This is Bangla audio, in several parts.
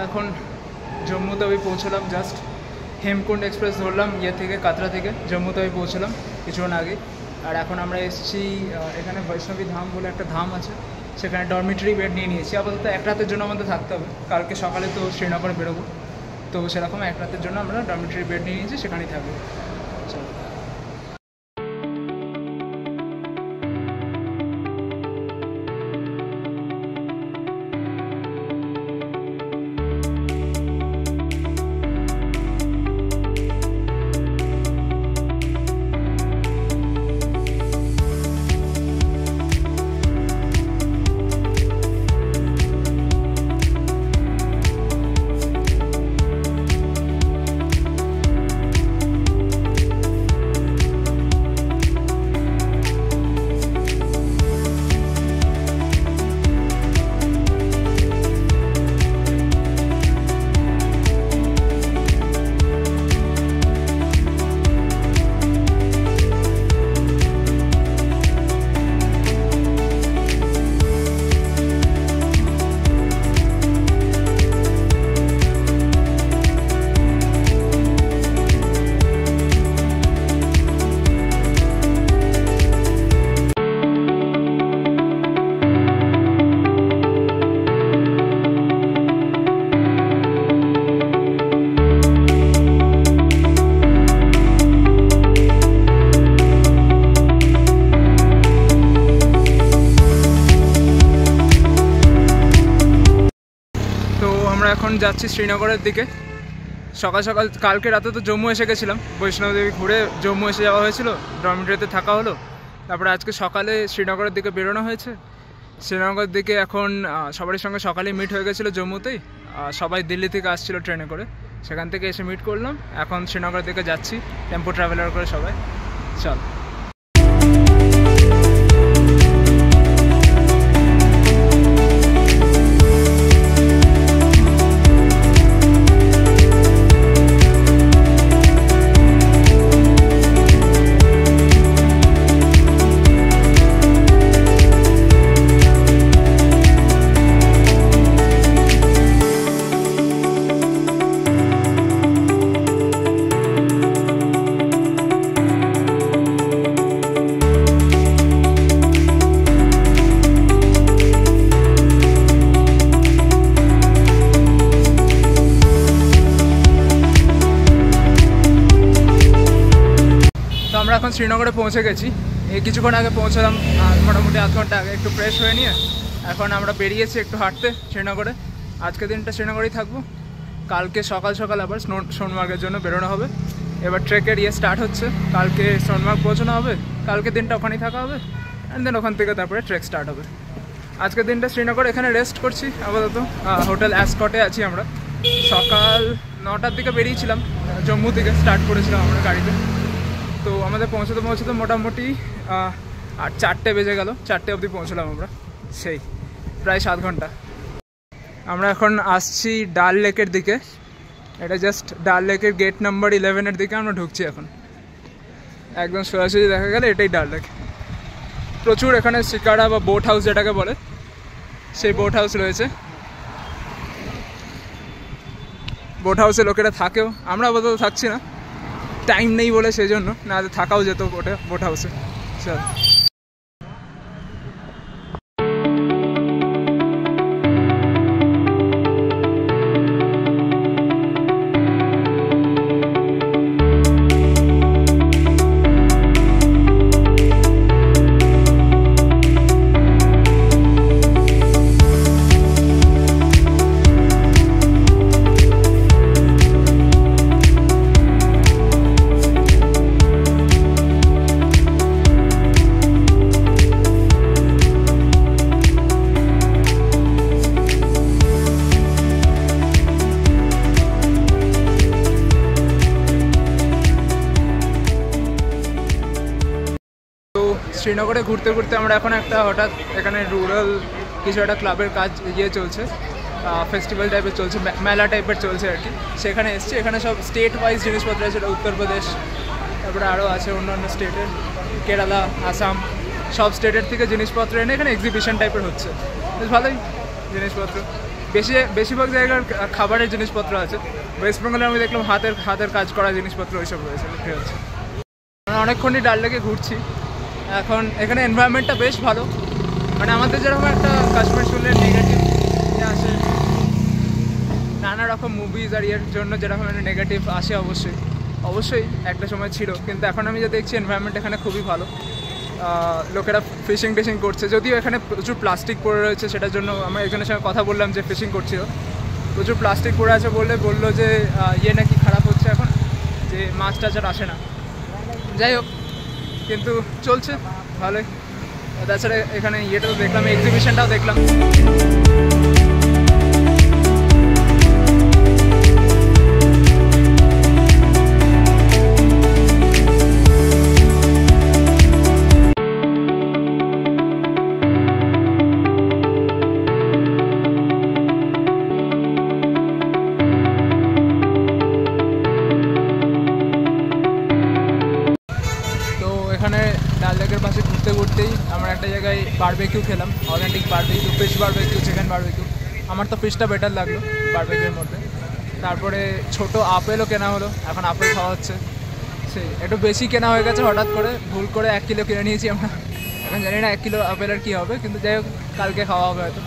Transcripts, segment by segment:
আমরা এখন জম্মু তাওয়ি পৌঁছলাম। জাস্ট হেমকুণ্ড এক্সপ্রেস ধরলাম থেকে কাতরা থেকে জম্মু তাওয়ি পৌঁছলাম কিছুক্ষণ আগে। আর এখন আমরা এসেছি এখানে বৈষ্ণবী ধাম বলে একটা ধাম আছে, সেখানে ডরমিটরি বেড নিয়ে নিয়েছি। আপাতত এক রাতের জন্য আমাদের থাকতে হবে, কালকে সকালে তো শ্রীনগরে বেরোবো, তো সেরকম এক রাতের জন্য আমরা ডরমিটরি বেড নিয়ে নিয়েছি, সেখানেই থাকবো। চলো। এখন যাচ্ছি শ্রীনগরের দিকে। সকাল সকাল কালকে রাতে তো জম্মু এসে গেছিলাম, বৈষ্ণবদেবী ঘুরে জম্মু এসে যাওয়া হয়েছিল, ডরমিটরিতে থাকা হলো। তারপরে আজকে সকালে শ্রীনগরের দিকে বেরোনো হয়েছে। শ্রীনগরের দিকে এখন সবারই সঙ্গে সকালেই মিট হয়ে গেছিলো জম্মুতেই। সবাই দিল্লি থেকে আসছিলো ট্রেনে করে, সেখান থেকে এসে মিট করলাম। এখন শ্রীনগরের দিকে যাচ্ছি টেম্পো ট্রাভেলার করে সবাই। চল। আমরা এখন শ্রীনগরে পৌঁছে গেছি, এই কিছুক্ষণ আগে পৌঁছলাম, মোটামুটি আধ ঘন্টা আগে। একটু ফ্রেশ হয়ে নিয়ে এখন আমরা বেরিয়েছি একটু হাঁটতে শ্রীনগরে। আজকে দিনটা শ্রীনগরেই থাকবো, কালকে সকাল সকাল আবার সোনমার্গের জন্য বেরোনো হবে। এবার ট্রেকের স্টার্ট হচ্ছে, কালকে সোনমার্গ পৌঁছানো হবে, কালকে দিনটা ওখানেই থাকা হবে, অ্যান্ড দেন ওখান থেকে তারপরে ট্রেক স্টার্ট হবে। আজকের দিনটা শ্রীনগর এখানে রেস্ট করছি আপাতত। হোটেল অ্যাসকটে আছি আমরা। সকাল 9টার দিকে বেরিয়েছিলাম, জম্মু থেকে স্টার্ট করেছিলাম আমরা গাড়িতে। তো আমাদের পৌঁছতে পৌঁছতে মোটামুটি 4টে বেজে গেল, 4টে অবধি পৌঁছলাম আমরা, সেই প্রায় 7 ঘন্টা। আমরা এখন আসছি ডাল লেকের দিকে, এটা জাস্ট ডাল লেকের গেট নাম্বার 11-এর দিকে আমরা ঢুকছি এখন। একদম সোজাসুজি দেখা গেলে এটাই ডাল লেক। প্রচুর এখানে শিকারা বা বোট হাউস যেটাকে বলে, সেই বোট হাউস রয়েছে। বোট হাউসে লোকেরা থাকেও, আমরা আপাতত থাকছি না, টাইম নেই বলে, সেই জন্য, না থাকাও যেত বোট হাউসে। চল। শ্রীনগরে ঘুরতে ঘুরতে আমরা এখন একটা হঠাৎ এখানে রুরাল কিছু একটা ক্লাবের কাজ চলছে, ফেস্টিভ্যাল টাইপের চলছে, মেলা টাইপের চলছে আর কি। সেখানে এসছি, এখানে সব স্টেট ওয়াইজ জিনিসপত্র আছে, উত্তরপ্রদেশ, তারপরে আরও আছে অন্যান্য স্টেটের, কেরালা, আসাম, সব স্টেটের থেকে জিনিসপত্র এনে এখানে এক্সিবিশন টাইপের হচ্ছে। বেশ ভালোই জিনিসপত্র, বেশিরভাগ জায়গার খাবারের জিনিসপত্র আছে। ওয়েস্ট বেঙ্গলে আমি দেখলাম হাতের কাজ করা জিনিসপত্র ওইসব রয়েছে, বিক্রি হচ্ছে। আমরা অনেকক্ষণই ডাল লেকে ঘুরছি। এখন এখানে এনভায়রনমেন্টটা বেশ ভালো, মানে আমাদের যেরকম একটা কাশ্মীর শুনলে নেগেটিভ ইয়ে আসে, নানা রকম মুভিজ আর ইয়ের জন্য যেরকম একটা নেগেটিভ আসে, অবশ্যই একটা সময় ছিল, কিন্তু এখন আমি যে দেখছি এনভায়রনমেন্ট এখানে খুবই ভালো। লোকেরা ফিশিং করছে, যদিও এখানে প্রচুর প্লাস্টিক পড়ে রয়েছে, সেটার জন্য আমরা একজনের সঙ্গে কথা বললাম যে ফিশিং করছিল, প্রচুর প্লাস্টিক পড়ে আছে বললো যে ইয়ে নাকি খারাপ হচ্ছে এখন, যে মাছ টাছ আর আসে না। যাই হোক, কিন্তু চলছে ভালোই। তাছাড়া এখানে ইয়েটাও দেখলাম, এক্সিবিশনটাও দেখলাম। এখানে ডাল লেকের পাশে ঘুরতেই আমরা একটা জায়গায় বারবেকিউ খেলাম, authentic barbecue, fish barbecue, chicken barbecue. আমার তো ফিশটা বেটার লাগলো বারবেকিউর মধ্যে। তারপরে ছোট আপেলও কেনা হলো, এখন আপেল খাওয়া হচ্ছে। সেই একটু বেশি কেনা হয়ে গেছে হঠাৎ করে, ভুল করে 1 কিলো কিনে নিয়েছি আমরা। এখন জানি না 1 কিলো আপেলের কী হবে, কিন্তু যাই হোক কালকে খাওয়া হবে হয়তো।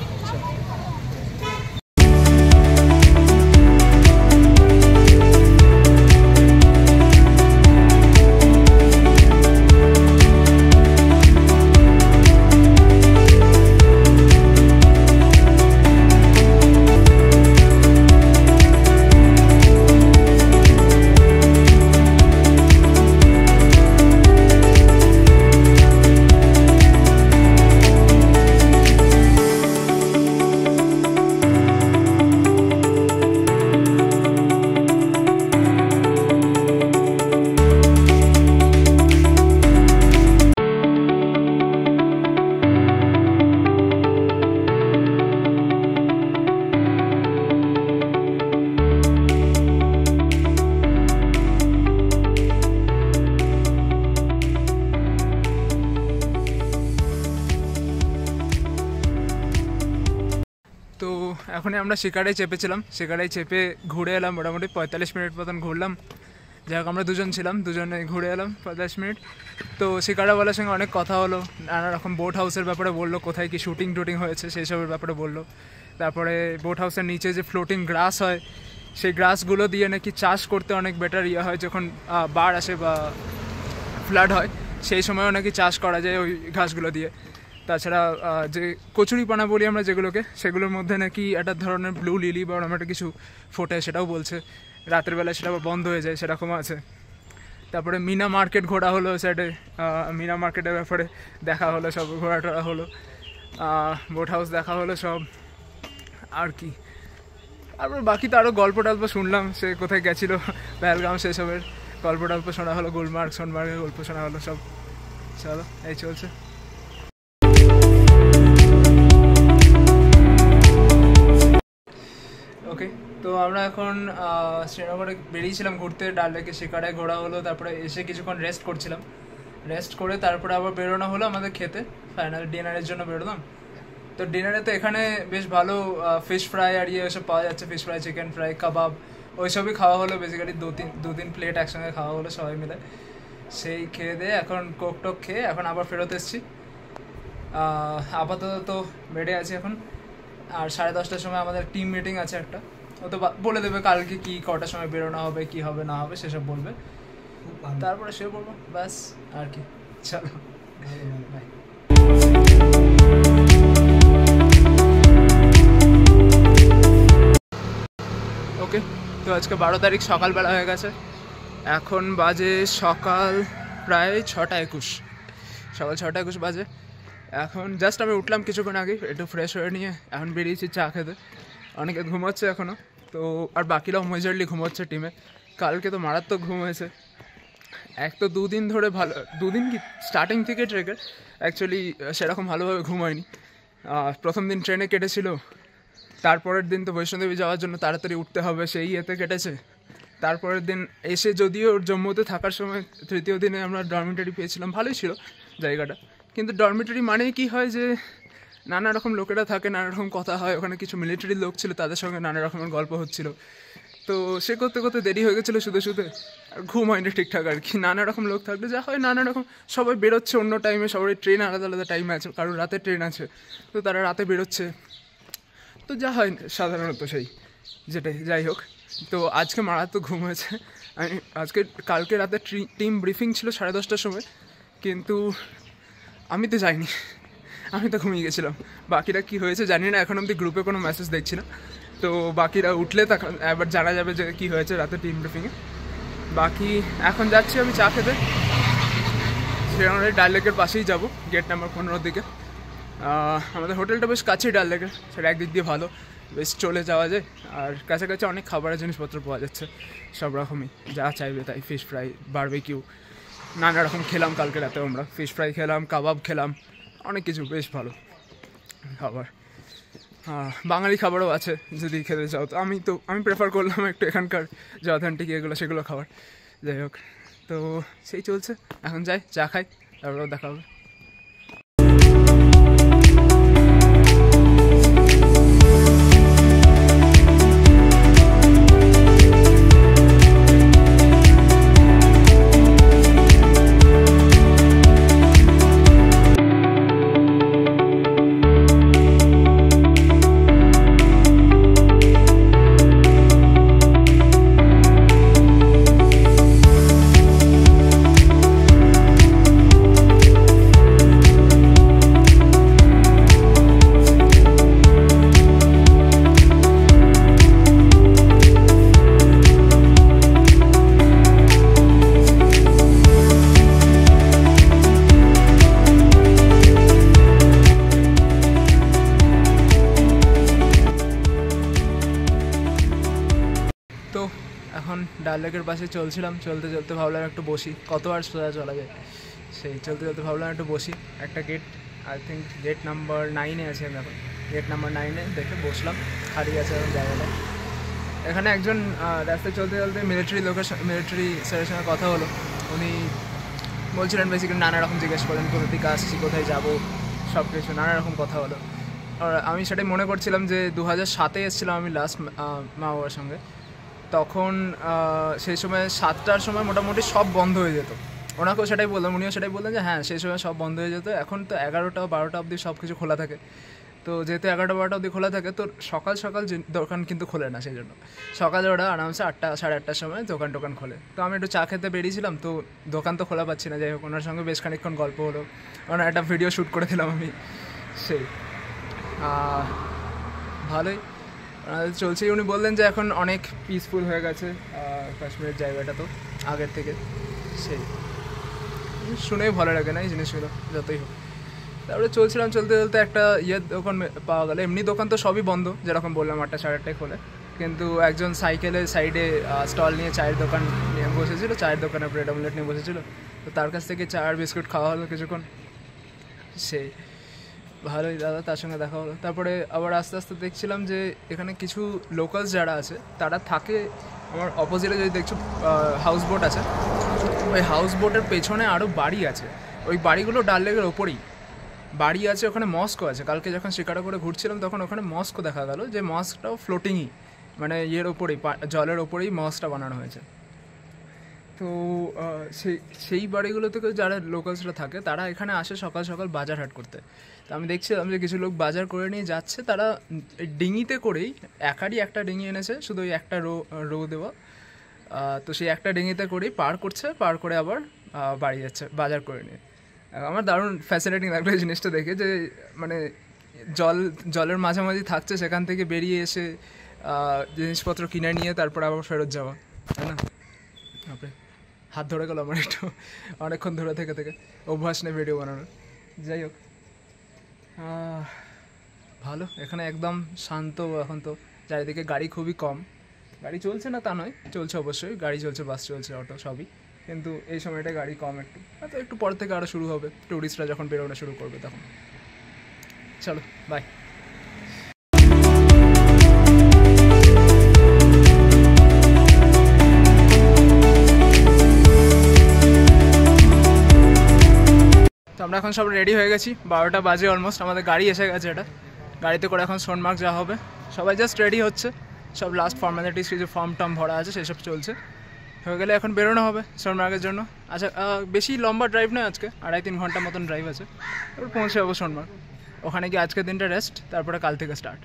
তো এখনই আমরা শিকারায় চেপেছিলাম, শিকারায় চেপে ঘুরে এলাম, মোটামুটি 45 মিনিট মতন ঘুরলাম। যাই হোক, আমরা দুজন ছিলাম, দুজনে ঘুরে এলাম 45 মিনিট। তো শিকারাওয়ালার সঙ্গে অনেক কথা হলো, নানা রকম বোট হাউসের ব্যাপারে বললো, কোথায় কি শুটিং হয়েছে সেই সবের ব্যাপারে বললো। তারপরে বোট হাউসের নিচে যে ফ্লোটিং গ্রাস হয়, সেই গ্রাসগুলো দিয়ে নাকি চাষ করতে অনেক বেটার ইয়ে হয়, যখন বাড় আসে বা ফ্লাড হয় সেই সময়ও নাকি চাষ করা যায় ওই ঘাসগুলো দিয়ে। তাছাড়া যে কচুরিপানা বলি আমরা যেগুলোকে, সেগুলোর মধ্যে নাকি একটা ধরনের ব্লু লিলি বা ওরকম একটা কিছু ফোটে, সেটাও বলছে। রাতের বেলা সেটা বন্ধ হয়ে যায়, সেরকমও আছে। তারপরে মিনা মার্কেট ঘোরা হলো সাইডে, মিনা মার্কেটের ব্যাপারে দেখা হলো, সব ঘোরাটোরা হলো, বোট হাউস দেখা হলো সব। আর কি, তারপর বাকি তো আরও গল্প টল্প শুনলাম, সে কোথায় গেছিলো পেহেলগাম, সেসবের গল্প টল্প শোনা হলো, সোনমার্গের গল্প শোনা হলো সব। চলো, এই চলছে। ওকে, তো আমরা এখন শ্রীনগরে বেরিয়েছিলাম ঘুরতে, ডাল লেকে শিকারায় ঘোরা হলো, তারপরে এসে কিছুক্ষণ রেস্ট করছিলাম, রেস্ট করে তারপরে আবার বেরোনো হলো আমাদের খেতে, ফাইনাল ডিনারের জন্য বেরোলাম। তো ডিনারে তো এখানে বেশ ভালো ফিশ ফ্রাই আর ইয়ে ওসব পাওয়া যাচ্ছে, ফিশ ফ্রাই, চিকেন ফ্রাই, কাবাব, ওইসবই খাওয়া হলো। বেসিক্যালি দু তিন প্লেট একসঙ্গে খাওয়া হলো সবাই মিলে। সেই খেয়ে দিয়ে এখন কোক টোক খেয়ে এখন আবার ফেরত এসেছি। আপাতত তো বেডে আছি এখন। আর 10:30টার সময় আমাদের টিম মিটিং আছে একটা, ও তো বলে দেবে কালকে কি কটার সময় বেরোনো হবে, কি হবে না হবে সেসব বলবে, তারপরে শুয়ে পড়বো, ব্যাস আর কি। চলো, বাই। ওকে, তো আজকে 12 তারিখ সকালবেলা হয়ে গেছে, এখন বাজে সকাল প্রায় 6:21, সকাল 6:21 বাজে। এখন জাস্ট আমি উঠলাম কিছুক্ষণ আগে, একটু ফ্রেশ হয়ে নিয়ে এখন বেরিয়েছি চা খেতে। অনেকে ঘুমোচ্ছে এখনও, তো আর বাকিরাও মেজরলি ঘুমোচ্ছে টিমে। কালকে তো মারাত্মক ঘুম হয়েছে, এক তো 2 দিন ধরে ভালো, 2 দিন কি স্টার্টিং থেকে ট্রেকের অ্যাকচুয়ালি সেরকম ভালোভাবে ঘুম হয়নি। প্রথম দিন ট্রেনে কেটেছিল, তারপরের দিন তো বৈষ্ণোদেবী যাওয়ার জন্য তাড়াতাড়ি উঠতে হবে, সেই ইয়েতে কেটেছে। তারপরের দিন এসে যদিও জম্মুতে থাকার সময় তৃতীয় দিনে আমরা ডরমিটারি পেয়েছিলাম, ভালোই ছিল জায়গাটা, কিন্তু ডরমিটারি মানেই কি হয় যে নানা রকম লোকেরা থাকে, নানা রকম কথা হয়। ওখানে কিছু মিলিটারি লোক ছিল, তাদের সঙ্গে নানা রকমের গল্প হচ্ছিল। তো সে করতে করতে দেরি হয়ে গেছিলো, শুধু আর ঘুম হয়নি ঠিকঠাক আর কি। নানা রকম লোক থাকলে যা হয়, নানা রকম সবাই বেরোচ্ছে অন্য টাইমে, সবাই ট্রেন আলাদা আলাদা টাইমে আছে, কারোর রাতে ট্রেন আছে, তো তারা রাতে বেরোচ্ছে। তো যা হয় সাধারণত সেই যেটাই, যাই হোক। তো আজকে মারাত্মক ঘুম হয়েছে। আমি কালকে রাতে টিম ব্রিফিং ছিল 10:30টার সময়, কিন্তু আমি তো যাইনি, আমি তো ঘুমিয়ে গেছিলাম। বাকিরা কি হয়েছে জানি না, এখন অব্দি গ্রুপে কোনো মেসেজ দেখছি না। তো বাকিরা উঠলে তখন এবার জানা যাবে যে কী হয়েছে রাতে টিম ব্রিফিংয়ে। বাকি এখন যাচ্ছি আমি চা খেতে, সেখানে ডাল লেকের পাশেই যাবো, গেট নাম্বার 15 দিকে। আমাদের হোটেলটা বেশ কাছেই ডাল লেকের, সেটা একদিক দিয়ে ভালো, বেশ চলে যাওয়া যায়। আর কাছাকাছি অনেক খাবারের জিনিসপত্র পাওয়া যাচ্ছে, সব রকমই যা চাইবে তাই। ফিশ ফ্রাই, বারবিকিউ, নানা রকম খেলাম কালকে রাতে আমরা। ফিশ ফ্রাই খেলাম, কাবাব খেলাম, অনেক কিছু, বেশ ভালো খাবার। বাঙালি খাবারও আছে যদি খেতে চাও। তো আমি প্রেফার করলাম একটু এখানকার যে অথেন্টিক এগুলো সেগুলো খাবার। যাই হোক, তো সেই চলছে। এখন যাই, চা খাই, তারপরেও দেখা হবে। তো এখন ডাল লেকের পাশে চলছিলাম, চলতে চলতে ভাবলাম একটু বসি, কত আর সোজা চলা যায়। সেই চলতে চলতে ভাবলাম একটু বসি। একটা gate, I think gate number 9-এ আছি আমি এখন। গেট নাম্বার 9-এ দেখে বসলাম, খালি আছে এখন জায়গাটা। এখানে একজন রাস্তায় চলতে চলতে মিলিটারি স্যারের সঙ্গে কথা হলো। উনি বলছিলেন বেসিক্যালি নানা রকম জিজ্ঞেস করেন, কোথা থেকে আসছি, কোথায় যাবো, সব কিছু নানা রকম কথা হলো। আর আমি সেটাই মনে করছিলাম যে 2007-এ এসেছিলাম আমি লাস্ট মা বাবার সঙ্গে। তখন সেই সময় 7টার সময় মোটামুটি সব বন্ধ হয়ে যেত। ওনাকেও সেটাই বললাম, উনিও সেটাই বললেন যে হ্যাঁ সেই সময় সব বন্ধ হয়ে যেত। এখন তো 11টা 12টা অবধি সব কিছু খোলা থাকে। তো যেহেতু 11টা 12টা অবধি খোলা থাকে, তো সকাল দোকান কিন্তু খোলে না। সেই জন্য সকালে ওরা আরামসে 8টা 8:30টার সময় টোকান খোলে। তো আমি একটু চা খেতে বেরিয়েছিলাম, তো দোকান তো খোলা পাচ্ছি না। যাই হোক, ওনার সঙ্গে বেশ খানিকক্ষণ গল্প হলো, ওনার একটা ভিডিও শ্যুট করে দিলাম আমি। সেই ভালোই চলছে। উনি বললেন যে এখন অনেক পিসফুল হয়ে গেছে কাশ্মীরের জায়গাটা, তো আগের থেকে। সেই শুনেই ভালো লাগে না এই জিনিসগুলো, যতই হোক। তারপরে চলছিলাম, চলতে চলতে একটা দোকান পাওয়া গেলো। এমনি দোকান তো সবই বন্ধ, যেরকম বললাম 8টা 8:30টায় খোলে। কিন্তু একজন সাইকেলের সাইডে স্টল নিয়ে চায়ের দোকান নিয়ে বসেছিল, চায়ের দোকানে ব্রেড অমলেট নিয়ে বসেছিল। তো তার কাছ থেকে চা আর বিস্কুট খাওয়া হলো কিছুক্ষণ। সেই ভালোই দাদা, তার সঙ্গে দেখা হলো। তারপরে আবার আস্তে আস্তে দেখছিলাম যে এখানে কিছু লোকালস যারা আছে তারা থাকে। আমার অপোজিটে যদি দেখছো হাউস বোট আছে, ওই হাউস বোটের পেছনে আরও বাড়ি আছে। ওই বাড়িগুলো ডাল লেকের ওপরেই বাড়ি আছে, ওখানে মস্কো আছে। কালকে যখন শিকারা করে ঘুরছিলাম তখন ওখানে মস্কো দেখা গেল, যে মস্কটাও ফ্লোটিংই, মানে ইয়ের ওপরেই, জলের ওপরেই মস্কটা বানানো হয়েছে। তো সেই বাড়িগুলো থেকে যারা লোকালসরা থাকে তারা এখানে আসে সকাল সকাল বাজার হাট করতে। তো আমি দেখছিলাম যে কিছু লোক বাজার করে নিয়ে যাচ্ছে, তারা ডিঙিতে করেই, একারই একটা ডিঙি এনেছে, শুধু ওই একটা রো দেওয়া। তো সেই একটা ডিঙিতে করেই পার করছে, পার করে আবার বাড়ি যাচ্ছে বাজার করে নিয়ে। আমার দারুণ ফ্যাসিনেটিং লাগলো এই জিনিসটা দেখে, যে মানে জলের মাঝামাঝি থাকছে, সেখান থেকে বেরিয়ে এসে জিনিসপত্র কিনে নিয়ে তারপর আবার ফেরত যাওয়া, তাই না? তারপরে হাত ধরে গেল আমার একটু, অনেকক্ষণ ধরে থেকে অভ্যাস নেই ভিডিও বানানোর। যাই হোক, ভালো এখানে, একদম শান্ত। এখন তো চারিদিকে গাড়ি খুবই কম, গাড়ি চলছে না তা নয়, চলছে অবশ্যই, গাড়ি চলছে, বাস চলছে, অটো সবই, কিন্তু এই সময়টা গাড়ি কম একটু। হয়তো একটু পর থেকে আরও শুরু হবে, ট্যুরিস্টরা যখন বেরোনো শুরু করবে তখন। চলো, বাই। তো আমরা এখন সব রেডি হয়ে গেছি, 12টা বাজে অলমোস্ট। আমাদের গাড়ি এসে গেছে, এটা গাড়িতে করে এখন সোনমার্গ যাওয়া হবে। সবাই জাস্ট রেডি হচ্ছে, সব লাস্ট ফর্মালিটিস কিছু ফর্ম টর্ম ভরা আছে সেসব চলছে। হয়ে গেলে এখন বেরোনো হবে সোনমার্গের জন্য। আচ্ছা, বেশি লম্বা ড্রাইভ নয়, আজকে 2.5-3 ঘন্টা মতন ড্রাইভ আছে, এবার পৌঁছে যাবো সোনমার্গ। ওখানে গিয়ে আজকের দিনটা রেস্ট, তারপরে কাল থেকে স্টার্ট।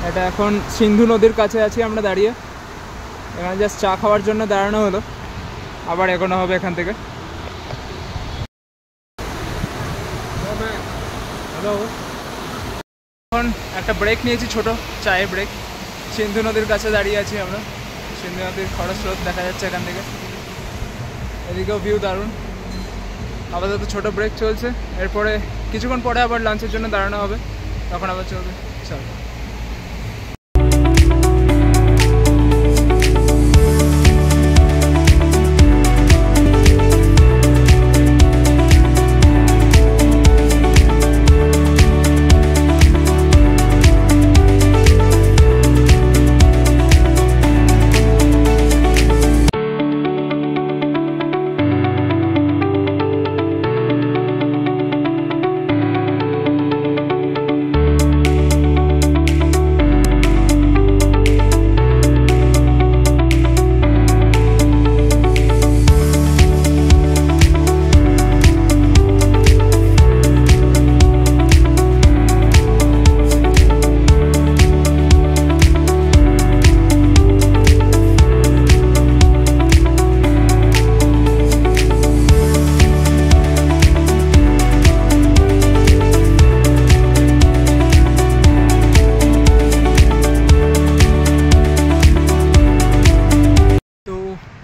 এটা এখন সিন্ধু নদীর কাছে আছি আমরা দাঁড়িয়ে, এখানে জাস্ট চা খাওয়ার জন্য দাঁড়ানো হলো, আবার এগোনো হবে এখান থেকে। এখন একটা ব্রেক নিয়েছি, ছোট চায়ের ব্রেক। সিন্ধু নদীর কাছে দাঁড়িয়ে আছি আমরা, সিন্ধু নদীর খরস্রোত দেখা যাচ্ছে এখান থেকে, এদিকেও ভিউ দারুণ। আপাতত ছোটো ব্রেক চলছে, এরপরে কিছুক্ষণ পরে আবার লাঞ্চের জন্য দাঁড়ানো হবে, তখন আবার চলবে। চল।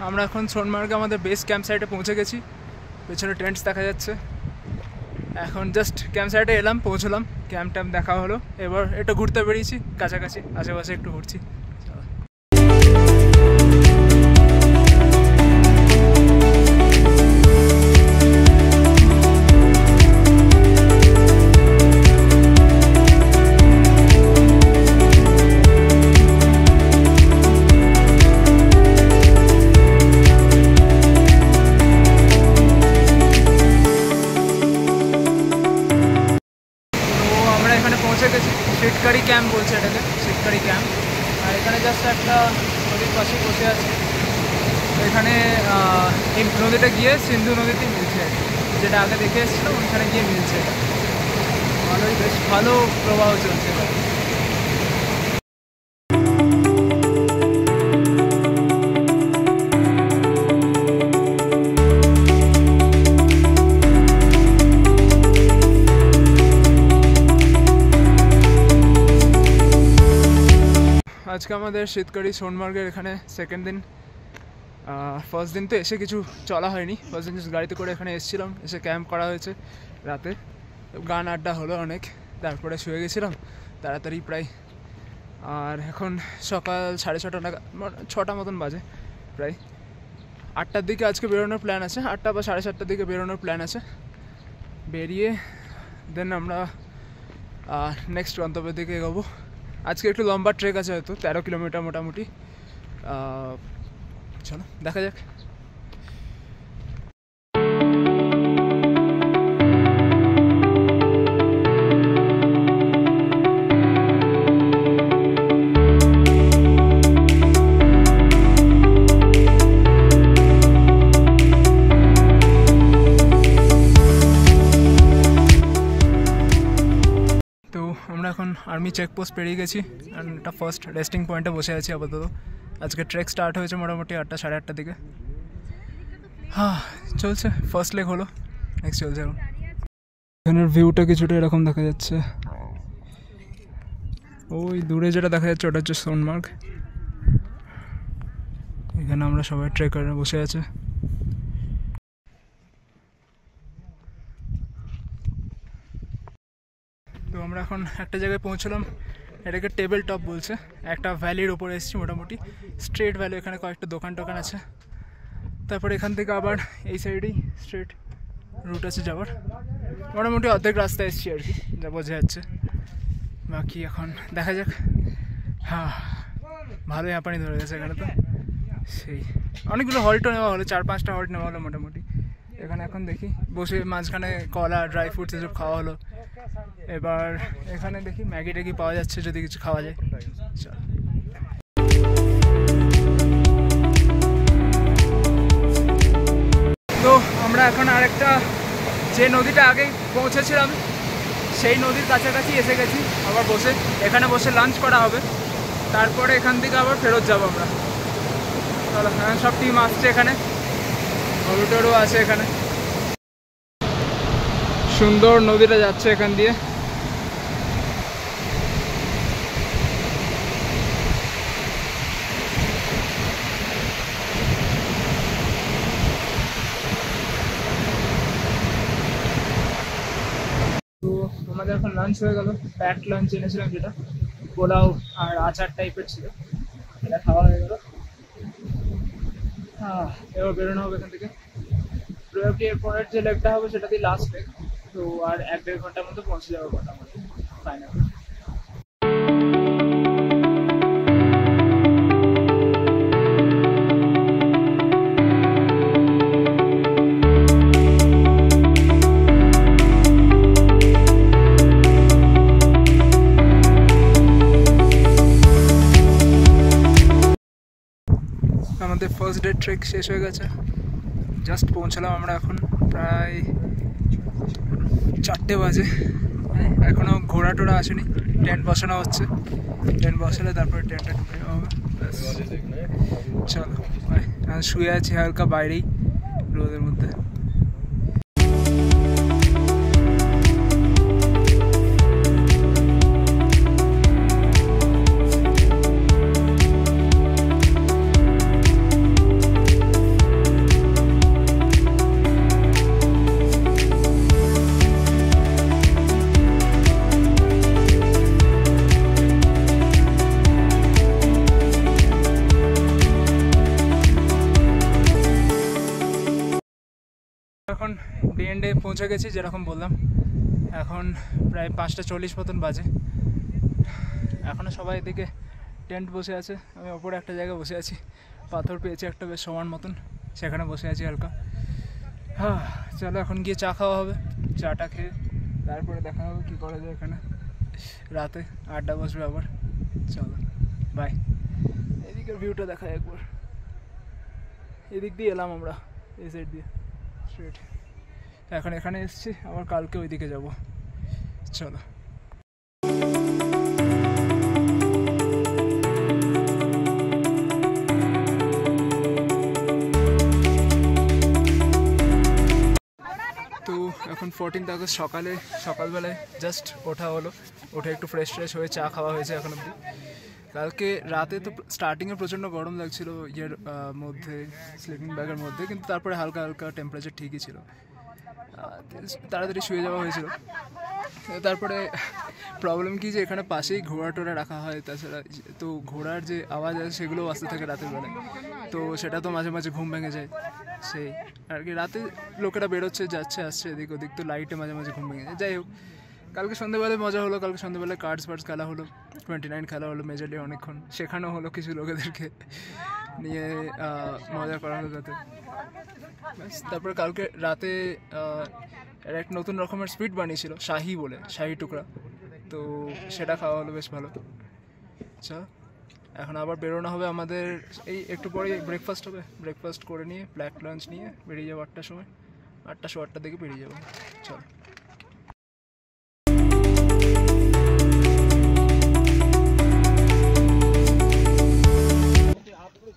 আমরা এখন সোনমার্গে আমাদের বেস ক্যাম্প সাইটে পৌঁছে গেছি, পেছনে টেন্টস দেখা যাচ্ছে। এখন জাস্ট ক্যাম্প সাইটে এলাম, পৌঁছলাম, ক্যাম্প ট্যাম্প দেখা হলো, এবার একটু ঘুরতে বেরিয়েছি কাছাকাছি, আশেপাশে একটু ঘুরছি। শিটকারি ক্যাম্প বলছে এটাকে, শিটকারি ক্যাম্প। আর এখানে জাস্ট একটা নদীর পাশে বসে আছে, এখানে এই নদীটা গিয়ে সিন্ধু নদীতে মিলছে, যেটা আগে দেখে এসেছিলাম ওইখানে গিয়ে মিলছে। এটা ভালোই, বেশ ভালো প্রবাহ চলছে এবার। আজকে আমাদের শীতকারি সোনমার্গের এখানে সেকেন্ড দিন। ফার্স্ট দিন তো এসে কিছু চলা হয়নি, ফার্স্ট দিন গাড়িতে করে এখানে এসেছিলাম, এসে ক্যাম্প করা হয়েছে রাতে, গান আড্ডা হলো অনেক, তারপরে শুয়ে গেছিলাম তাড়াতাড়ি প্রায়। আর এখন সকাল 6:30 নাগাদ, 6টা মতন বাজে প্রায়। 8টার দিকে আজকে বেরোনোর প্ল্যান আছে, 8টা বা 7:30টার দিকে বেরোনোর প্ল্যান আছে। বেরিয়ে দেন আমরা নেক্সট গন্তব্যের দিকে এগোবো। আজকে একটু লম্বা ট্রেক আছে, হয়তো 13 কিলোমিটার মোটামুটি। চলো দেখা যাক। আমরা এখন আর্মি চেকপোস্ট পেরিয়ে গেছি, অ্যান্ড একটা ফার্স্ট রেস্টিং পয়েন্টে বসে আছি আপাতত। আজকে ট্রেক স্টার্ট হয়েছে মোটামুটি 8টা 8:30টার দিকে। হ্যাঁ, চলছে, ফার্স্ট লেগ হলো, নেক্সট চলছে এখন। এখানের ভিউটা কিছুটা এরকম দেখা যাচ্ছে, ওই দূরে যেটা দেখা যাচ্ছে ওটা হচ্ছে সোনমার্গ। এখানে আমরা সবাই ট্রেকাররা বসে আছে। তো আমরা এখন একটা জায়গায় পৌঁছলাম, এটাকে টেবিল টপ বলছে। একটা ভ্যালির ওপরে এসেছি, মোটামুটি স্ট্রেট ভ্যালি। এখানে কয়েকটা দোকান টোকান আছে। তারপর এখান থেকে আবার এই সাইডেই স্ট্রেট রুট আছে যাওয়ার। মোটামুটি অর্ধেক রাস্তা এসেছি আর কি, যা বোঝা যাচ্ছে। বাকি এখন দেখা যাক। হ্যাঁ, ভালোই হাঁপানি ধরে গেছে এখানে। তো সেই অনেকগুলো হল্টও নেওয়া হলো, 4-5টা হল্ট নেওয়া হলো মোটামুটি। এখানে এখন দেখি বসে মাঝখানে কলা, ড্রাই ফ্রুটস এসব খাওয়া হলো। এবার এখানে দেখি ম্যাগি ট্যাগি পাওয়া যাচ্ছে, যদি কিছু খাওয়া যায়। চল। তো আমরা এখন আরেকটা, যে নদীটা আগেই পৌঁছেছিলাম সেই নদীর কাছাকাছি এসে গেছি আবার বসে। এখানে বসে লাঞ্চ করা হবে, তারপরে এখান থেকে আবার ফেরত যাবো আমরা। চলো, হ্যাঁ, সব টিম আসছে এখানে, হলুটেরও আছে এখানে। সুন্দর নদীটা যাচ্ছে এখান দিয়ে। তো আমাদের এখন লাঞ্চ হয়ে গেল, প্যাকড লাঞ্চ এনেছিলাম, যেটা পোলাও আর আচার টাইপের ছিল, এটা খাওয়া হয়ে গেল। হ্যাঁ, এবার বেরোনো হবে এখান থেকে। এরপরের যে লেগটা হবে সেটা দিয়ে লাস্ট লেগ। তো আর 1-1.5 ঘন্টার মধ্যে পৌঁছে যাবো মোটামুটি ফাইনাল। আমাদের ফার্স্ট ডে ট্রেক শেষ হয়ে গেছে, জাস্ট পৌঁছালাম আমরা এখন, প্রায় 4টে বাজে। এখনও ঘোড়া টোড়া আসেনি, টেন্ট বসানো হচ্ছে। টেন্ট বসালে তারপরে টেন্টটা ঢুকে হবে। চলো, শুয়ে আছি হালকা বাইরেই রোদের মধ্যে। এখন ডে এন্ডে পৌঁছে গেছি, যেরকম বললাম। এখন প্রায় 5:40 মতন বাজে। এখনও সবাই এদিকে টেন্ট বসে আছে, আমি ওপরে একটা জায়গায় বসে আছি। পাথর পেয়েছি একটা বেশ সমান মতন, সেখানে বসে আছি হালকা। হ্যাঁ, চলো এখন গিয়ে চা খাওয়া হবে। চাটা খেয়ে তারপরে দেখা হবে কী করা যায় এখানে। রাতে আড্ডা বসবে আবার। চলো, বাই। এদিকের ভিউটা দেখায় একবার। এদিক দিয়ে এলাম আমরা, এই সাইড দিয়ে স্ট্রেট। এখন এখানে এসেছি, আবার কালকে ওইদিকে যাব। চলো। তো এখন 14 আগস্ট সকালবেলায় জাস্ট ওঠা হলো। উঠে একটু ফ্রেশ হয়ে চা খাওয়া হয়েছে এখন অবধি। কালকে রাতে তো স্টার্টিংয়ে প্রচণ্ড গরম লাগছিল ইয়ের মধ্যে, স্লিপিং ব্যাগের মধ্যে, কিন্তু তারপরে হালকা হালকা টেম্পারেচার ঠিকই ছিল, তাড়াতাড়ি শুয়ে যাওয়া হয়েছিল। তারপরে প্রবলেম কি, যে এখানে পাশেই ঘোড়া টোড়া রাখা হয়, তাছাড়া তো ঘোড়ার যে আওয়াজ আছে সেগুলোও আসতে থাকে রাতের বেলায়। তো সেটা তো মাঝে মাঝে ঘুম ভেঙে যায়। সেই আর কি, রাতে লোকেরা বেরোচ্ছে যাচ্ছে আসছে এদিক ওদিক, তো লাইটে মাঝে মাঝে ঘুম ভেঙে যায়। যাই হোক, কালকে সন্ধ্যেবেলায় মজা হলো, কালকে সন্ধ্যেবেলায় কার্ডস খেলা হলো, 29 খেলা হলো মেজরলি অনেকক্ষণ, শেখানো হলো কিছু লোকেদেরকে নিয়ে, মজা করা হলো তাতে। তারপরে কালকে রাতে এর এক নতুন রকমের স্পিড বানিয়েছিল শাহি বলে, শাহি টুকরা, তো সেটা খাওয়া হলো, বেশ ভালো। আচ্ছা, এখন আবার বেরোনো হবে আমাদের, এই একটু পরে ব্রেকফাস্ট হবে, ব্রেকফাস্ট করে নিয়ে ব্ল্যাক লাঞ্চ নিয়ে বেরিয়ে যাবো 8টার সময়, 8টা 8:15 দিকে বেরিয়ে যাবো। চল।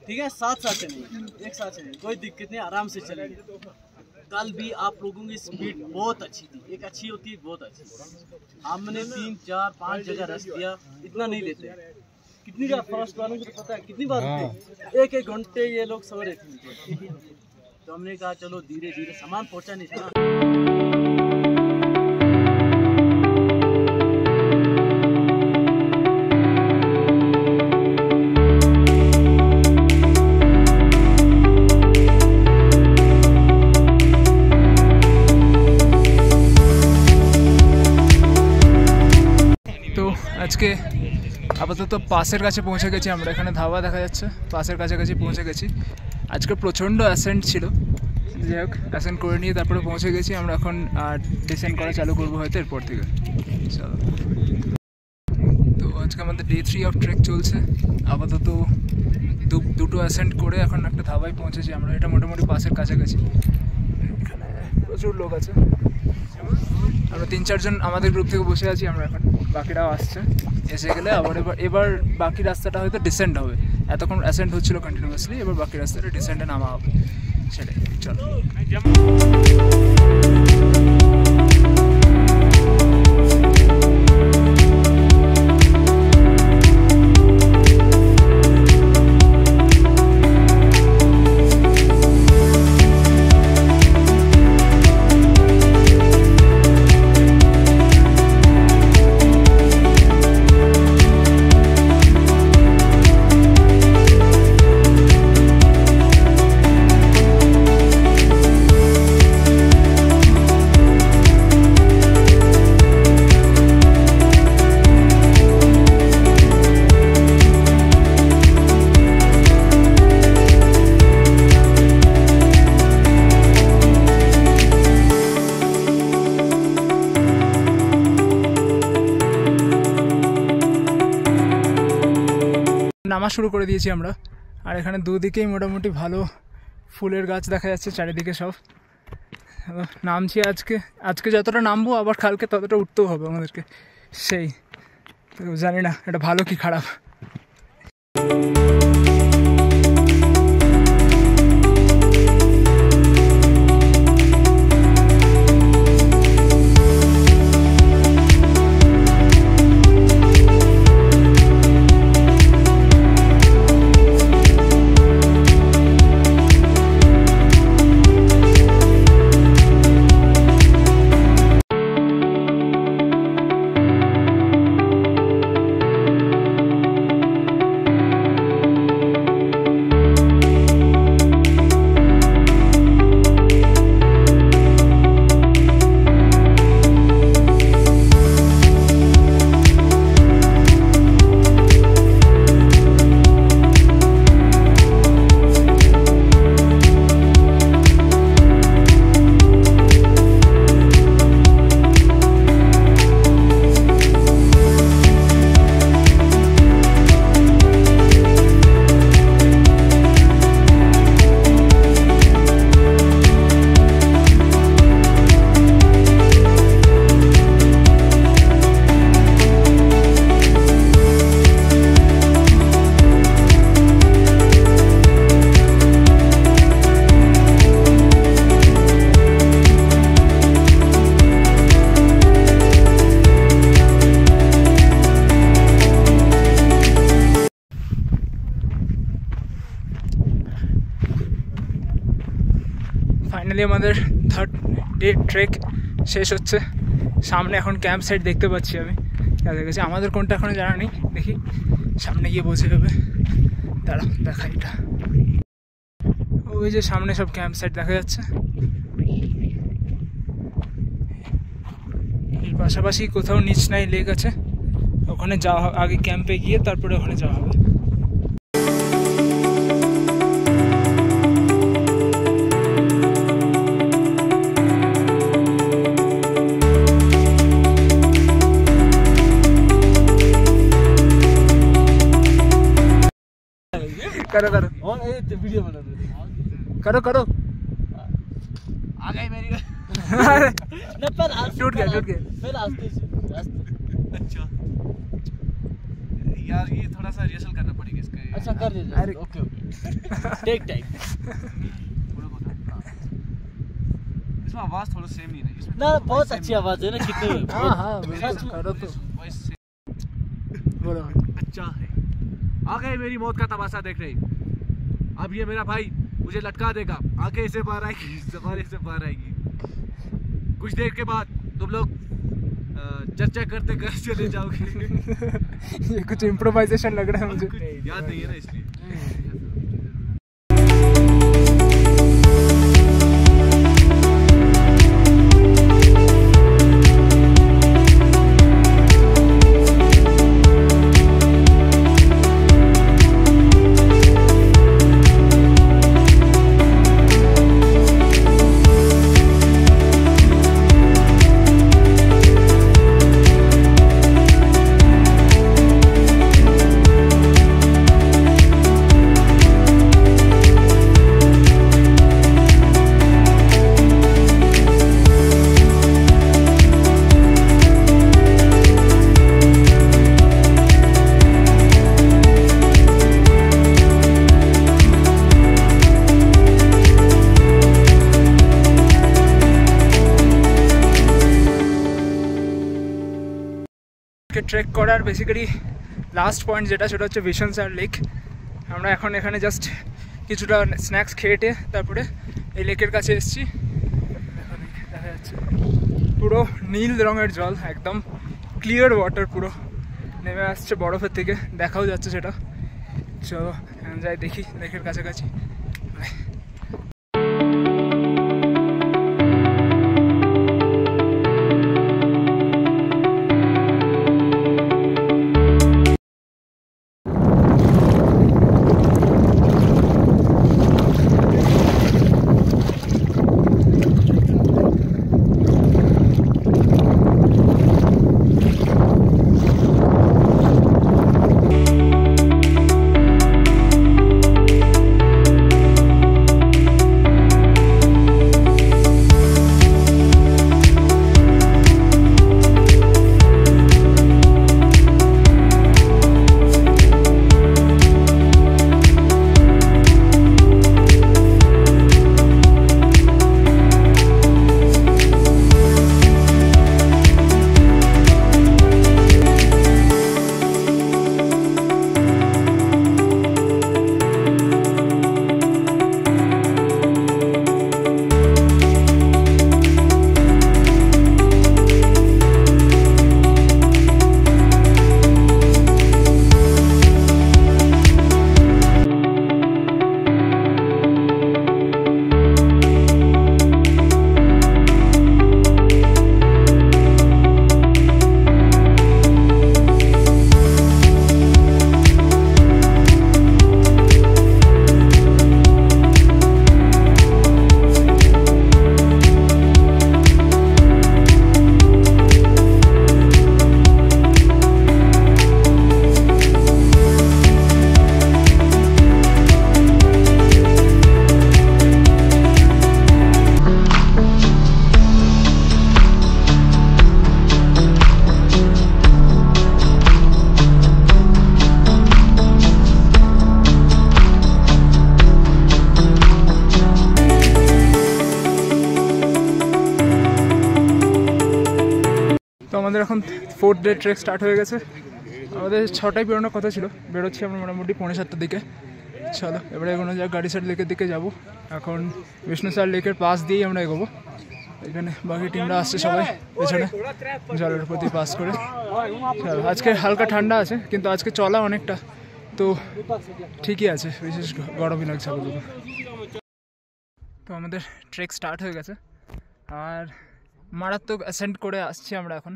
ठीक है, साथ साथ चलेंगे, एक साथ चलेंगे, कोई दिक्कत नहीं, आराम से चलेंगे। कल भी आप लोगों की स्पीड बहुत अच्छी थी, एक अच्छी होती है बहुत अच्छी। हमने 3, 4, 5 जगह रेस्ट दिया, इतना नहीं लेते। कितनी बार फर्स्ट वालों को तो पता है कितनी बार रुके, एक घंटे ये लोग सो रहे थे, तो हमने कहा चलो धीरे धीरे, सामान पहुंचा नहीं था। তো আজকে আপাতত পাসের কাছে পৌঁছে গেছি আমরা, এখানে ধাবা দেখা যাচ্ছে, পাসের কাছাকাছি পৌঁছে গেছি। আজকে প্রচণ্ড অ্যাসেন্ট ছিল, যাই হোক অ্যাসেন্ট করে নিয়ে তারপরে পৌঁছে গেছি আমরা। এখন ডিসেন্ড করা চালু করবো হয়তো এরপর থেকে। চলো, তো আজকে আমাদের ডে 3 অফ ট্রেক চলছে। আপাতত দুটো অ্যাসেন্ট করে এখন একটা ধাবায় পৌঁছেছি আমরা, এটা মোটামুটি পাসের কাছাকাছি। এখানে প্রচুর লোক আছে, আমরা 3-4 জন আমাদের গ্রুপ থেকে বসে আছি আমরা, এখন বাকিরাও আসছে, এসে গেলে আবার এবার বাকি রাস্তাটা হয়তো ডিসেন্ড হবে। এতক্ষণ অ্যাসেন্ট হচ্ছিল কন্টিনিউয়াসলি, এবার বাকি রাস্তাটা ডিসেন্ডে নামা হবে, সেটাই। চলো। নামা শুরু করে দিয়েছি আমরা, আর এখানে দুদিকেই মোটামুটি ভালো ফুলের গাছ দেখা যাচ্ছে চারিদিকে সব। নামছি আজকে যতটা নামবো, আবার কালকে ততটা উঠতেও হবে আমাদেরকে, সেই তো জানি না এটা ভালো কি খারাপ। ফাইনালি আমাদের 3rd ডে ট্রেক শেষ হচ্ছে। সামনে এখন ক্যাম্প সাইট দেখতে পাচ্ছি আমি, কাছাকাছি। আমাদের কোনটা এখনো জানা নেই, দেখি সামনে গিয়ে বোঝা যাবে। দাঁড়া দেখাই এটা। ওই যে সামনে সব ক্যাম্প সাইট দেখা যাচ্ছে। এর পাশাপাশি কোথাও নিচ নাই লেক আছে, ওখানে যাওয়া আগে ক্যাম্পে গিয়ে তারপরে ওখানে যাওয়া হবে। करो करो और ये वीडियो बना दो, करो करो। आ गई मेरी न पर टूट गया फिर आस्ते से अच्छा यार, ये थोड़ा सा रिहर्सल करना पड़ेगा इसका। अच्छा कर दीजिए। अरे ओके ओके टेक टाइम। इसमें आवाज थोड़ा सेम नहीं है इसमें ना, बहुत अच्छी आवाज है ना कितने। हाँ हाँ करो तो बोलो। अच्छा है, आ गए मेरी मौत का तमाशा देख रही। अब ये मेरा भाई मुझे लटका देगा, आंखें से बाहर आएगी, जबान से बाहर आएगी। कुछ देर के बाद तुम लोग चर्चा करते घर चले जाओगे। ये कुछ इम्प्रोवाइजेशन लग रहा है मुझे, याद नहीं है ना इसलिए। ট্রেক করার বেসিক্যালি লাস্ট পয়েন্ট যেটা, সেটা হচ্ছে ভিশনসার লেক। আমরা এখন এখানে জাস্ট কিছুটা স্ন্যাক্স খেয়ে তারপরে এই লেকের কাছে এসেছি। দেখা যাচ্ছে পুরো নীল রঙের জল, একদম ক্লিয়ার ওয়াটার, পুরো নেমে আসছে বরফের থেকে, দেখাও যাচ্ছে সেটা। চলো যাই দেখি লেকের কাছাকাছি। তো আমাদের এখন 4th ডে ট্রেক স্টার্ট হয়ে গেছে। আমাদের 6টায় বেরোনোর কথা ছিল, বেরোচ্ছি আমরা মোটামুটি 6:45টার দিকে। চলো এবারে কোনো জায়গায় গাড়িসার লেকের দিকে যাব। এখন বিষ্ণুসার লেকের পাশ দিয়েই আমরা এগোবো। এখানে বাকি টিমরা আসছে সবাই পেছনে জলের প্রতি পাস করে। আজকে হালকা ঠান্ডা আছে, কিন্তু আজকে চলা অনেকটা, তো ঠিকই আছে, বিশেষ গরমই লাগছে। তো আমাদের ট্রেক স্টার্ট হয়ে গেছে আর মারাত্মক অ্যাসেন্ড করে আসছি আমরা এখন।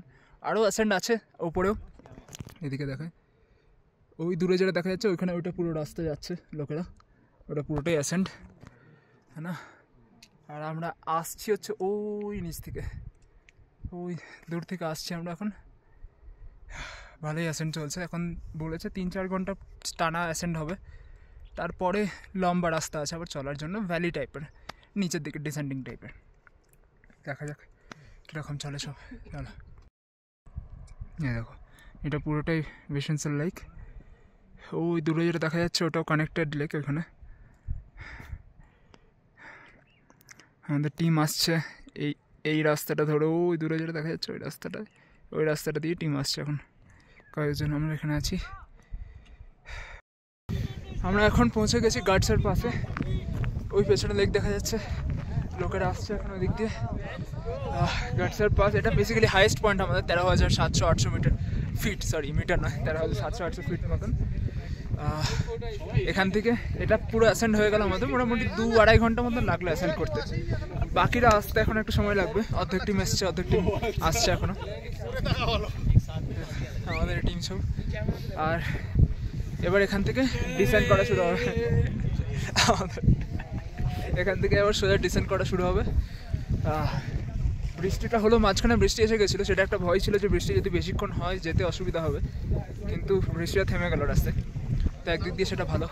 আরও অ্যাসেন্ড আছে ওপরেও, এদিকে দেখায় ওই দূরে যেটা দেখা যাচ্ছে ওইখানে ওইটা পুরো রাস্তা যাচ্ছে লোকেরা, ওটা পুরোটাই অ্যাসেন্ড, হ্যাঁ না। আর আমরা আসছি হচ্ছে ওই নিচ থেকে, ওই দূর থেকে আসছি আমরা এখন। ভালোই অ্যাসেন্ড চলছে এখন, বলেছে 3-4 ঘন্টা টানা অ্যাসেন্ড হবে, তারপরে লম্বা রাস্তা আছে আবার চলার জন্য, ভ্যালি টাইপের, নিচের দিকে ডিসেন্ডিং টাইপের। দেখা যাক কীরকম চলে সব। চলো, এই দেখো এটা পুরোটাই বেসেন্সের লেক, ওই দূরে যেটা দেখা যাচ্ছে ওটাও কানেক্টেড লেক। ওইখানে আমাদের টিম আসছে এই রাস্তাটা ধরে, ওই দূরে যেটা দেখা যাচ্ছে ওই রাস্তাটা দিয়ে টিম আসছে এখন। কয়েকজন আমরা এখানে আছি। আমরা এখন পৌঁছে গেছি গার্ডসের পাশে, ওই পেছনে লেক দেখা যাচ্ছে, লোকেরা আসছে এখন ওই দিক দিয়ে। গার্ডসের পাস, এটা বেসিক্যালি হাইয়েস্ট পয়েন্ট আমাদের, 13,700-800 ফিট, সরি মিটার নয়, 13,700-800 ফিট মতন। এখান থেকে এটা পুরো অ্যাসেন্ড হয়ে গেল আমাদের, মোটামুটি 2-2.5 ঘন্টা মতন লাগলো অ্যাসেন্ড করতে। বাকিরা আসতে এখন একটু সময় লাগবে, অর্ধেক টিম এসছে, অর্ধেক টিম আসছে এখনো, আমাদের টিম সব। আর এবার এখান থেকে ডিসেন্ড করা শুরু হবে, আমাদের এখান থেকে এবার সোজা ডিসেন্ড করা শুরু হবে। বৃষ্টিটা হলো, মাঝখানে বৃষ্টি এসে গেছিলো, সেটা একটা ভয় ছিল যে বৃষ্টি যদি বেশিক্ষণ হয় যেতে অসুবিধা হবে, কিন্তু বৃষ্টিটা থেমে গেল রাস্তায়, তো একদিক দিয়ে সেটা ভালো।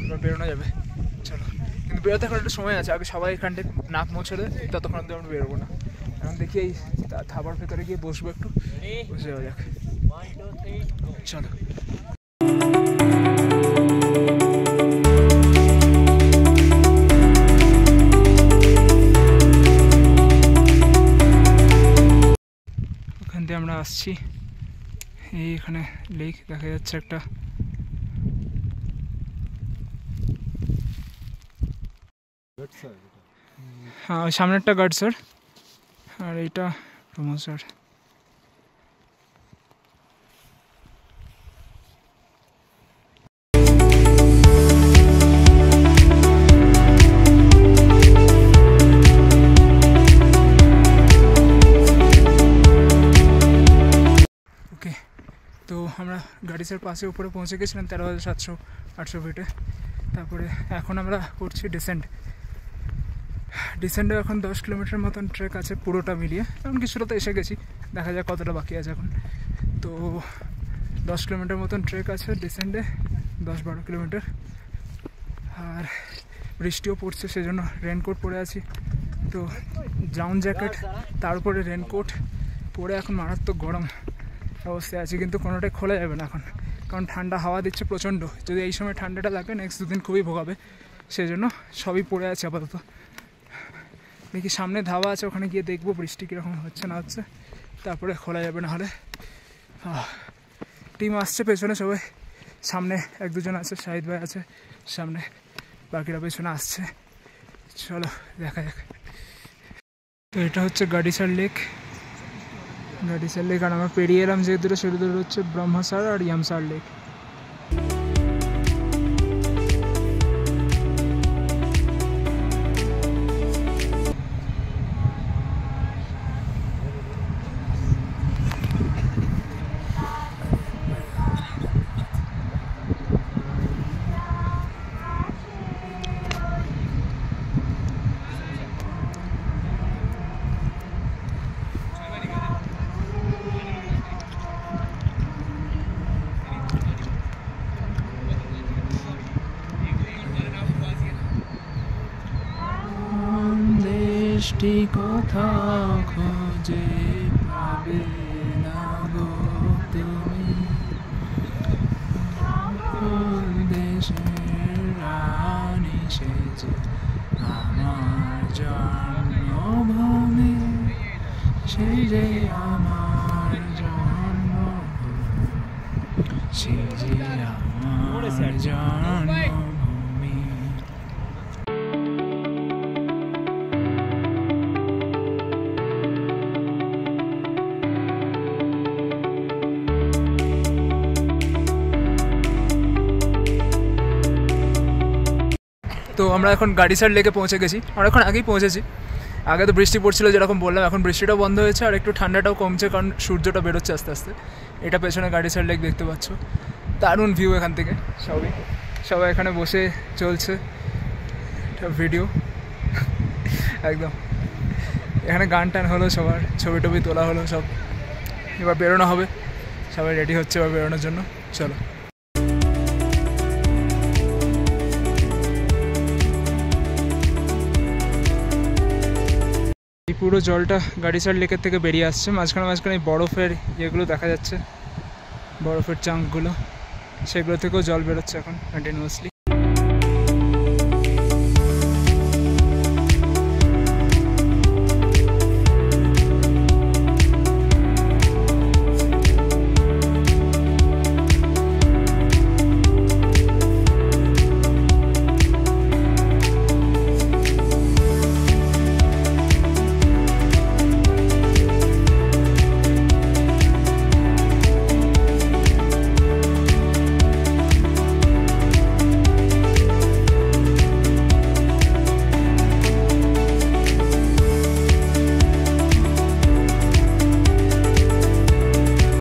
এবার বেরোনো যাবে, চলো। কিন্তু বেরোতে এখন একটা সময় আছে, আগে সবাই এখানটায় নাক মোছলে, ততক্ষণ অব্দি আমরা বেরোবো না। এখন দেখি এই ধাবার ভেতরে গিয়ে বসবো, একটু বসে যাওয়া যাক, চলো। ওখান দিয়ে আমরা আসছি, এইখানে লেক দেখা যাচ্ছে একটা, হ্যাঁ ওই সামনেরটা গার্ডসার আর এইটা প্রমোসার। ওকে, তো আমরা গাড়িসের পাশে উপরে পৌঁছে গেছিলাম 13,700-800 ফিটে। তারপরে এখন আমরা করছি ডিসেন্ডে এখন 10 কিলোমিটার মতন ট্রেক আছে পুরোটা মিলিয়ে, এখন কিছুটা তো এসে গেছি, দেখা যাক কতটা বাকি আছে এখন। তো 10 কিলোমিটার মতন ট্রেক আছে ডিসেন্ডে, 10-12 কিলোমিটার। আর বৃষ্টিও পড়ছে, সেজন্য রেনকোট পরে আছি, তো ডাউন জ্যাকেট তার উপরে রেনকোট পরে এখন মারাত্মক গরম অবস্থায় আছে, কিন্তু কোনোটাই খোলা যাবে না এখন, কারণ ঠান্ডা হাওয়া দিচ্ছে প্রচণ্ড। যদি এই সময় ঠান্ডাটা লাগে নেক্সট 2 দিন খুবই ভোগাবে, সেজন্য সবই পড়ে আছে আপাতত। দেখি সামনে ধাবা আছে, ওখানে গিয়ে দেখবো বৃষ্টি কীরকম হচ্ছে না হচ্ছে, তারপরে খোলা যাবে। না হলে টিম আসছে পেছনে সবাই, সামনে 1-2 জন আছে, শাহিদ ভাই আছে সামনে, বাকিরা পেছনে আসছে, চলো দেখা যাক। তো এটা হচ্ছে গাড়িসার লেক, আর আমরা পেরিয়ে এলাম যে দূরে, সেটা দূরে হচ্ছে ব্রহ্মসার আর ইয়ামসার লেক। বৃষ্টি কথা খোঁজে পাবে না গো তুমি, দেশের রানী সেজে আমার জন্মভূমি, সেজে আমার জন্মভূমি, সেজে আমার জন্মভূমি। তো আমরা এখন গাড়িসার লেকে পৌঁছে গেছি, অনেকক্ষণ আগেই পৌঁছেছি। আগে তো বৃষ্টি পড়ছিল যেরকম বললাম, এখন বৃষ্টিটাও বন্ধ হয়েছে আর একটু ঠান্ডাটাও কমছে, কারণ সূর্যটা বেরোচ্ছে আস্তে আস্তে। এটা পেছনে গাড়িসার লেক দেখতে পাচ্ছ, দারুণ ভিউ এখান থেকে। সবাই এখানে বসে চলছে ভিডিও একদম। এখানে গান টান হলো, সবার ছবি টবি তোলা হলো সব। এবার বেরোনো হবে, সবাই রেডি হচ্ছে এবার বেরোনোর জন্য। চলো। এই পুরো জলটা গাড়িসার লেকের থেকে বেরিয়ে আসছে, মাঝখানে বরফের ইয়েগুলো দেখা যাচ্ছে, বরফের চাঙ্কগুলো, সেগুলো থেকেও জল বেরোচ্ছে এখন কন্টিনিউয়াসলি।